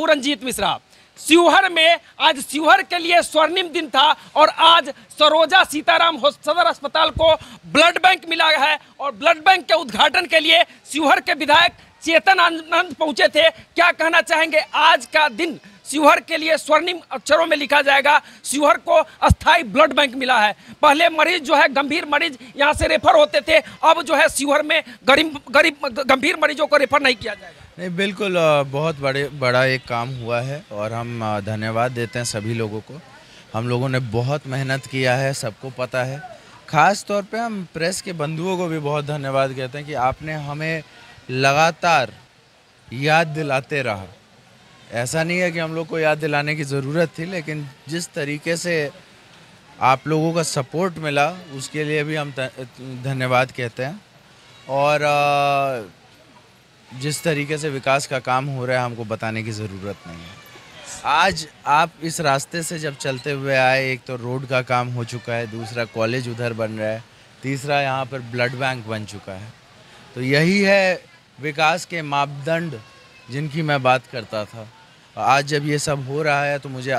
रंजीत मिश्रा। शिवहर में आज शिवहर के लिए स्वर्णिम दिन था और आज सरोजा सीताराम सदर अस्पताल को ब्लड बैंक मिला है और ब्लड बैंक के उद्घाटन के लिए शिवहर के विधायक चेतन आनंद पहुंचे थे। क्या कहना चाहेंगे? आज का दिन शिवहर के लिए स्वर्णिम अक्षरों में लिखा जाएगा। शिवहर को अस्थाई ब्लड बैंक मिला है। पहले मरीज जो है गंभीर मरीज यहां से रेफर होते थे, अब जो है शिवहर में गंभीर मरीजों को रेफर नहीं किया जाएगा। नहीं, बिल्कुल बहुत बड़ा एक काम हुआ है और हम धन्यवाद देते हैं सभी लोगों को। हम लोगों ने बहुत मेहनत किया है, सबको पता है। ख़ास तौर पे हम प्रेस के बंधुओं को भी बहुत धन्यवाद कहते हैं कि आपने हमें लगातार याद दिलाते रहा। ऐसा नहीं है कि हम लोग को याद दिलाने की ज़रूरत थी, लेकिन जिस तरीके से आप लोगों का सपोर्ट मिला उसके लिए भी हम धन्यवाद कहते हैं। और जिस तरीके से विकास का काम हो रहा है हमको बताने की ज़रूरत नहीं है। आज आप इस रास्ते से जब चलते हुए आए, एक तो रोड का काम हो चुका है, दूसरा कॉलेज उधर बन रहा है, तीसरा यहाँ पर ब्लड बैंक बन चुका है। तो यही है विकास के मापदंड जिनकी मैं बात करता था। आज जब ये सब हो रहा है तो मुझे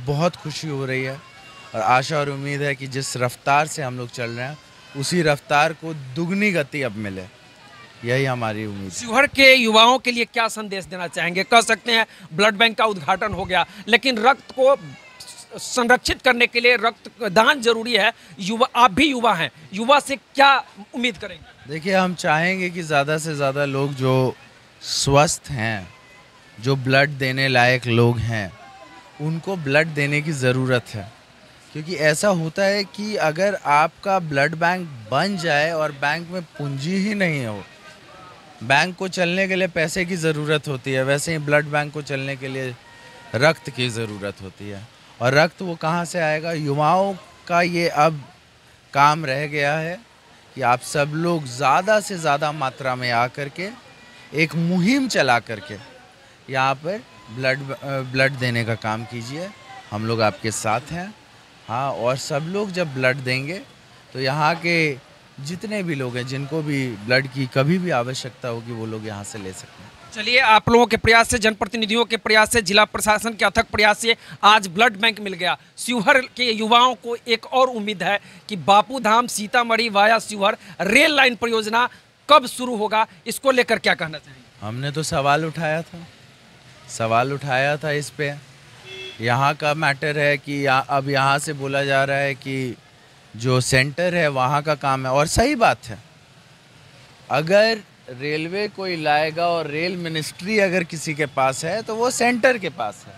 बहुत खुशी हो रही है और आशा और उम्मीद है कि जिस रफ्तार से हम लोग चल रहे हैं उसी रफ्तार को दुगनी गति अब मिले, यही हमारी उम्मीद है। शिवहर के युवाओं के लिए क्या संदेश देना चाहेंगे? कह सकते हैं ब्लड बैंक का उद्घाटन हो गया, लेकिन रक्त को संरक्षित करने के लिए रक्तदान जरूरी है। युवा, आप भी युवा हैं, युवा से क्या उम्मीद करेंगे? देखिए, हम चाहेंगे कि ज़्यादा से ज़्यादा लोग जो स्वस्थ हैं, जो ब्लड देने लायक लोग हैं, उनको ब्लड देने की ज़रूरत है। क्योंकि ऐसा होता है कि अगर आपका ब्लड बैंक बन जाए और बैंक में पूंजी ही नहीं हो, बैंक को चलने के लिए पैसे की ज़रूरत होती है, वैसे ही ब्लड बैंक को चलने के लिए रक्त की ज़रूरत होती है। और रक्त वो कहाँ से आएगा? युवाओं का ये अब काम रह गया है कि आप सब लोग ज़्यादा से ज़्यादा मात्रा में आकर के एक मुहिम चला करके यहाँ पर ब्लड देने का काम कीजिए। हम लोग आपके साथ हैं। हाँ, और सब लोग जब ब्लड देंगे तो यहाँ के जितने भी लोग हैं जिनको भी ब्लड की कभी भी आवश्यकता होगी वो लोग यहाँ से ले सकते हैं। चलिए, आप लोगों के प्रयास से, जनप्रतिनिधियों के प्रयास से, जिला प्रशासन के अथक प्रयास से आज ब्लड बैंक मिल गया। शिवहर के युवाओं को एक और उम्मीद है कि Bapu Dham Sitamarhi via Sheohar rail line परियोजना कब शुरू होगा, इसको लेकर क्या कहना चाहेंगे? हमने तो सवाल उठाया था इस पे। यहाँ का मैटर है कि अब यहाँ से बोला जा रहा है कि जो सेंटर है वहाँ का काम है, और सही बात है। अगर रेलवे कोई लाएगा और रेल मिनिस्ट्री अगर किसी के पास है तो वो सेंटर के पास है,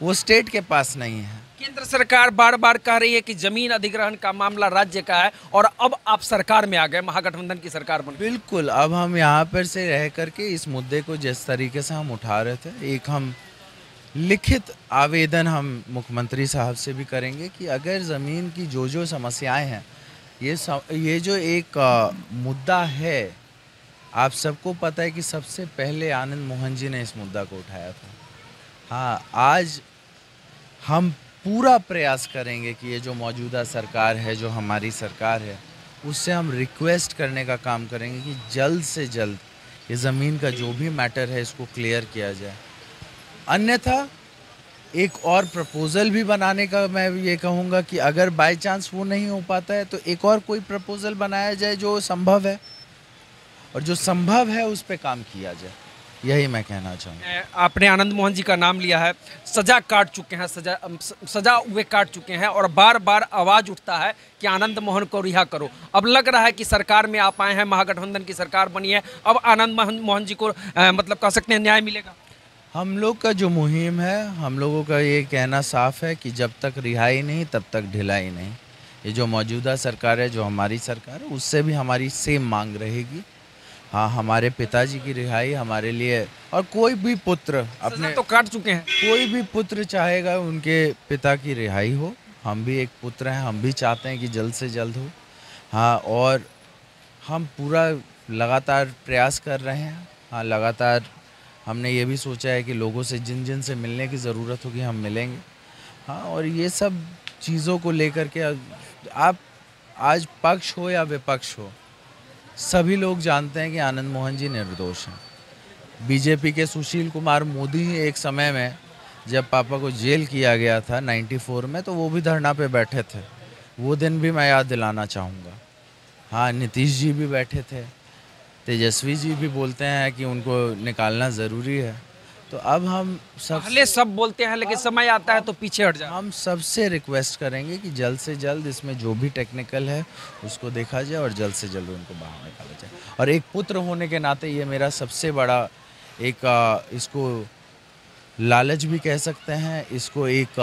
वो स्टेट के पास नहीं है। केंद्र सरकार बार बार कह रही है कि जमीन अधिग्रहण का मामला राज्य का है और अब आप सरकार में आ गए, महागठबंधन की सरकार बन गई। बिल्कुल, अब हम यहाँ पर से रह करके इस मुद्दे को जिस तरीके से हम उठा रहे थे, एक हम लिखित आवेदन हम मुख्यमंत्री साहब से भी करेंगे कि अगर ज़मीन की जो समस्याएं हैं, ये जो एक मुद्दा है, आप सबको पता है कि सबसे पहले आनंद मोहन जी ने इस मुद्दा को उठाया था। हाँ, आज हम पूरा प्रयास करेंगे कि ये जो मौजूदा सरकार है, जो हमारी सरकार है, उससे हम रिक्वेस्ट करने का काम करेंगे कि जल्द से जल्द ये ज़मीन का जो भी मैटर है इसको क्लियर किया जाए। अन्यथा एक और प्रपोज़ल भी बनाने का मैं ये कहूँगा कि अगर बाय चांस वो नहीं हो पाता है तो एक और कोई प्रपोज़ल बनाया जाए जो संभव है, और जो संभव है उस पे काम किया जाए। यही मैं कहना चाहूँगा। आपने आनंद मोहन जी का नाम लिया है। सजा काट चुके हैं, सजा वे काट चुके हैं और बार बार आवाज़ उठता है कि आनंद मोहन को रिहा करो। अब लग रहा है कि सरकार में आप आए हैं, महागठबंधन की सरकार बनी है, अब आनंद मोहन जी को मतलब कह सकते हैं न्याय मिलेगा। हम लोग का जो मुहिम है, हम लोगों का ये कहना साफ है कि जब तक रिहाई नहीं तब तक ढिलाई नहीं। ये जो मौजूदा सरकार है, जो हमारी सरकार है, उससे भी हमारी सेम मांग रहेगी। हाँ, हमारे पिताजी की रिहाई हमारे लिए, और कोई भी पुत्र अपने तो काट चुके हैं, कोई भी पुत्र चाहेगा उनके पिता की रिहाई हो। हम भी एक पुत्र हैं, हम भी चाहते हैं कि जल्द से जल्द हो। हाँ, और हम पूरा लगातार प्रयास कर रहे हैं। हाँ, लगातार हमने ये भी सोचा है कि लोगों से जिन से मिलने की ज़रूरत होगी हम मिलेंगे। हाँ, और ये सब चीज़ों को लेकर के आप आज पक्ष हो या विपक्ष हो, सभी लोग जानते हैं कि आनंद मोहन जी निर्दोष हैं। बीजेपी के सुशील कुमार मोदी ही एक समय में जब पापा को जेल किया गया था 94 में, तो वो भी धरना पे बैठे थे। वो दिन भी मैं याद दिलाना चाहूँगा। हाँ, नीतीश जी भी बैठे थे, तेजस्वी जी भी बोलते हैं कि उनको निकालना ज़रूरी है। तो अब हम पहले सब बोलते हैं लेकिन समय आता है तो पीछे हट जाते हैं। हम सबसे रिक्वेस्ट करेंगे कि जल्द से जल्द इसमें जो भी टेक्निकल है उसको देखा जाए और जल्द से जल्द उनको बाहर निकाला जाए। और एक पुत्र होने के नाते ये मेरा सबसे बड़ा एक इसको लालच भी कह सकते हैं, इसको एक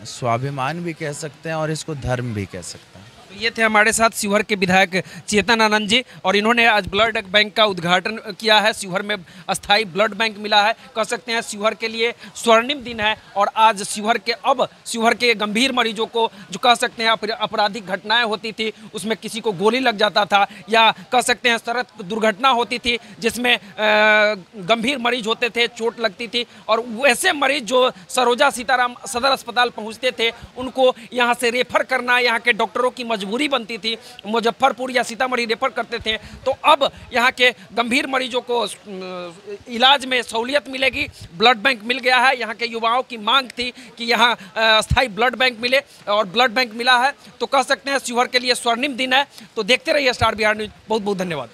स्वाभिमान भी कह सकते हैं और इसको धर्म भी कह सकते हैं। तो ये थे हमारे साथ शिवहर के विधायक चेतन आनंद जी, और इन्होंने आज ब्लड बैंक का उद्घाटन किया है। शिवहर में अस्थाई ब्लड बैंक मिला है, कह सकते हैं शिवहर के लिए स्वर्णिम दिन है। और आज शिवहर के गंभीर मरीजों को, जो कह सकते हैं आपराधिक घटनाएं होती थी, उसमें किसी को गोली लग जाता था, या कह सकते हैं सड़क दुर्घटना होती थी जिसमें गंभीर मरीज होते थे, चोट लगती थी, और वैसे मरीज जो सरोजा सीताराम सदर अस्पताल पहुँचते थे, उनको यहाँ से रेफर करना यहाँ के डॉक्टरों की मजबूरी बनती थी, मुजफ्फरपुर या सीतामढ़ी रेफर करते थे। तो अब यहाँ के गंभीर मरीजों को इलाज में सहूलियत मिलेगी। ब्लड बैंक मिल गया है। यहाँ के युवाओं की मांग थी कि यहाँ अस्थाई ब्लड बैंक मिले, और ब्लड बैंक मिला है। तो कह सकते हैं शिवहर के लिए स्वर्णिम दिन है। तो देखते रहिए स्टार बिहार न्यूज। बहुत बहुत धन्यवाद।